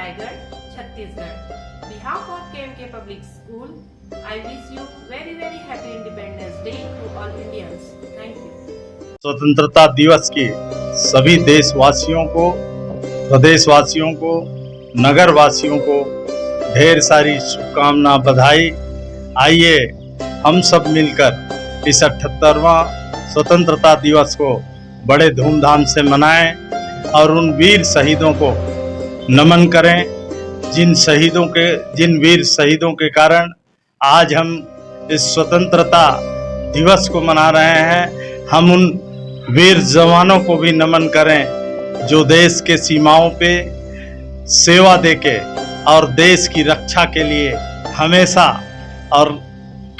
Raigad, Chhattisgarh. Behalf of KMK Public School, I wish you very very happy Independence Day to all Indians. Thank you. स्वतंत्रता दिवस की सभी देशवासियों को, प्रदेशवासियों को, नगरवासियों को ढेर सारी शुभकामना, बधाई। आइए हम सब मिलकर इस 78वां स्वतंत्रता दिवस को बड़े धूमधाम से मनाएं और उन वीर शहीदों को नमन करें, जिन वीर शहीदों के कारण आज हम इस स्वतंत्रता दिवस को मना रहे हैं। हम उन वीर जवानों को भी नमन करें जो देश के सीमाओं पे सेवा देके और देश की रक्षा के लिए हमेशा और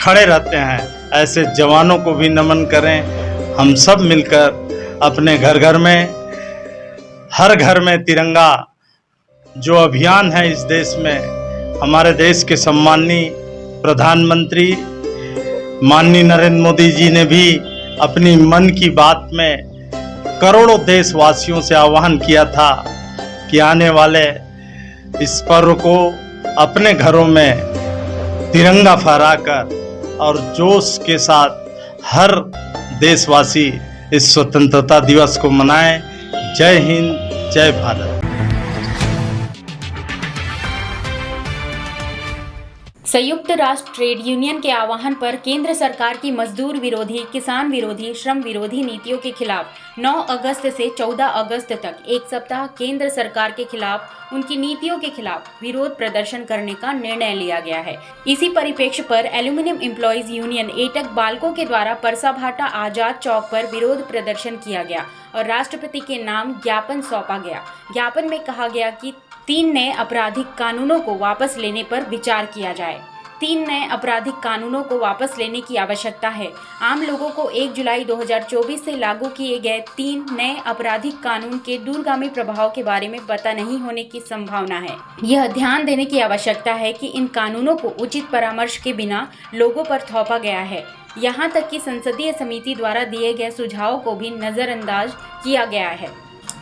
खड़े रहते हैं। ऐसे जवानों को भी नमन करें। हम सब मिलकर अपने घर घर में, हर घर में तिरंगा जो अभियान है इस देश में, हमारे देश के सम्माननीय प्रधानमंत्री माननीय नरेंद्र मोदी जी ने भी अपनी मन की बात में करोड़ों देशवासियों से आह्वान किया था कि आने वाले इस पर्व को अपने घरों में तिरंगा फहराकर और जोश के साथ हर देशवासी इस स्वतंत्रता दिवस को मनाएं। जय हिंद, जय भारत। संयुक्त राष्ट्र ट्रेड यूनियन के आह्वान पर केंद्र सरकार की मजदूर विरोधी, किसान विरोधी, श्रम विरोधी नीतियों के खिलाफ 9 अगस्त से 14 अगस्त तक एक सप्ताह केंद्र सरकार के खिलाफ, उनकी नीतियों के खिलाफ विरोध प्रदर्शन करने का निर्णय लिया गया है। इसी परिप्रेक्ष्य पर aluminium employees union AITUC Balco के द्वारा परसाभाटा आजाद चौक पर विरोध प्रदर्शन किया गया और राष्ट्रपति के नाम ज्ञापन सौंपा गया। ज्ञापन में कहा गया कि 3 नए आपराधिक कानूनों को वापस लेने पर विचार किया जाए। 3 नए आपराधिक कानूनों को वापस लेने की आवश्यकता है। आम लोगों को 1 जुलाई 2024 से लागू किए गए 3 नए आपराधिक कानून के दूरगामी प्रभाव के बारे में पता नहीं होने की संभावना है। यह ध्यान देने की आवश्यकता है कि इन कानूनों को उचित परामर्श के बिना लोगों पर थोपा गया है। यहाँ तक कि संसदीय समिति द्वारा दिए गए सुझावों को भी नजरअंदाज किया गया है।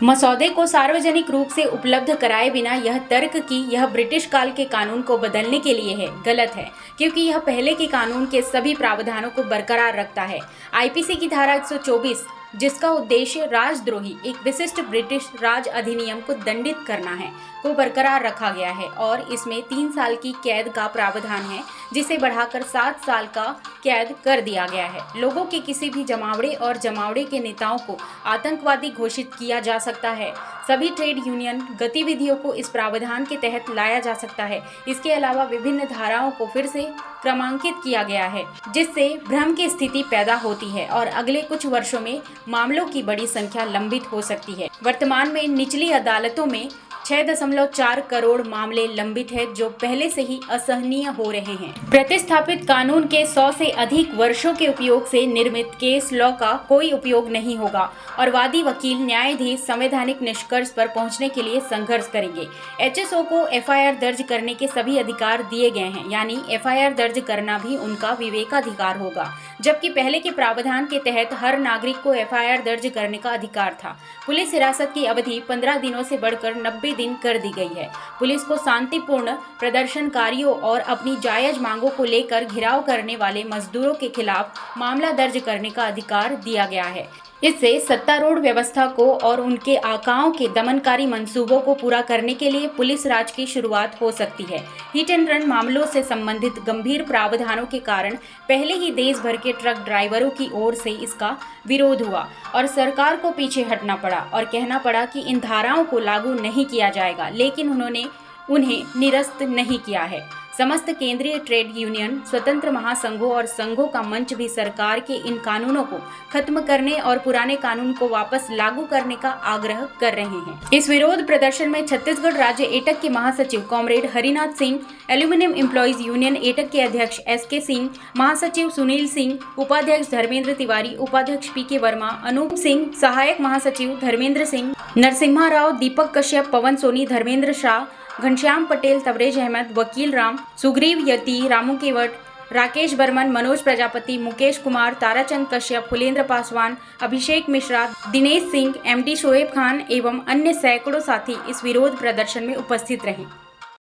मसौदे को सार्वजनिक रूप से उपलब्ध कराए बिना यह तर्क कि यह ब्रिटिश काल के कानून को बदलने के लिए है, गलत है, क्योंकि यह पहले के कानून के सभी प्रावधानों को बरकरार रखता है। आईपीसी की धारा 124, जिसका उद्देश्य राजद्रोही, एक विशिष्ट ब्रिटिश राज अधिनियम को दंडित करना है, को बरकरार रखा गया है और इसमें 3 साल की कैद का प्रावधान है, जिसे बढ़ाकर 7 साल का कैद कर दिया गया है। लोगों के किसी भी जमावड़े और जमावड़े के नेताओं को आतंकवादी घोषित किया जा सकता है। सभी ट्रेड यूनियन गतिविधियों को इस प्रावधान के तहत लाया जा सकता है। इसके अलावा विभिन्न धाराओं को फिर से क्रमांकित किया गया है, जिससे भ्रम की स्थिति पैदा होती है और अगले कुछ वर्षों में मामलों की बड़ी संख्या लंबित हो सकती है। वर्तमान में निचली अदालतों में 6.4 करोड़ मामले लंबित हैं, जो पहले से ही असहनीय हो रहे हैं। प्रतिस्थापित कानून के 100 से अधिक वर्षों के उपयोग से निर्मित केस लॉ का कोई उपयोग नहीं होगा और वादी, वकील, न्यायाधीश संवैधानिक निष्कर्ष पर पहुंचने के लिए संघर्ष करेंगे। एचएसओ को एफआईआर दर्ज करने के सभी अधिकार दिए गए हैं, यानी एफआईआर दर्ज करना भी उनका विवेकाधिकार होगा, जबकि पहले के प्रावधान के तहत हर नागरिक को एफआईआर दर्ज करने का अधिकार था। पुलिस हिरासत की अवधि 15 दिनों से बढ़कर 90 दिन कर दी गई है। पुलिस को शांतिपूर्ण प्रदर्शनकारियों और अपनी जायज मांगों को लेकर घिराव करने वाले मजदूरों के खिलाफ मामला दर्ज करने का अधिकार दिया गया है। इससे सत्तारूढ़ व्यवस्था को और उनके आकाओं के दमनकारी मंसूबों को पूरा करने के लिए पुलिस राज की शुरुआत हो सकती है। हिट एंड रन मामलों से संबंधित गंभीर प्रावधानों के कारण पहले ही देश भर के ट्रक ड्राइवरों की ओर से इसका विरोध हुआ और सरकार को पीछे हटना पड़ा और कहना पड़ा कि इन धाराओं को लागू नहीं किया जाएगा, लेकिन उन्होंने उन्हें निरस्त नहीं किया है। समस्त केंद्रीय ट्रेड यूनियन, स्वतंत्र महासंघों और संघों का मंच भी सरकार के इन कानूनों को खत्म करने और पुराने कानून को वापस लागू करने का आग्रह कर रहे हैं। इस विरोध प्रदर्शन में छत्तीसगढ़ राज्य एटक के महासचिव comrade Harinath Singh, aluminium employees union AITUC के अध्यक्ष एसके सिंह, महासचिव सुनील सिंह, उपाध्यक्ष धर्मेंद्र तिवारी, उपाध्यक्ष पीके वर्मा, अनूप सिंह, सहायक महासचिव धर्मेंद्र सिंह, नरसिम्हा राव, दीपक कश्यप, पवन सोनी, धर्मेंद्र शाह, घनश्याम पटेल, तबरेज अहमद, वकील राम, सुग्रीव यति, रामू केवट, राकेश बर्मन, मनोज प्रजापति, मुकेश कुमार, ताराचंद कश्यप, फुलेंद्र पासवान, अभिषेक मिश्रा, दिनेश सिंह, एमडी शोएब खान एवं अन्य सैकड़ों साथी इस विरोध प्रदर्शन में उपस्थित रहे।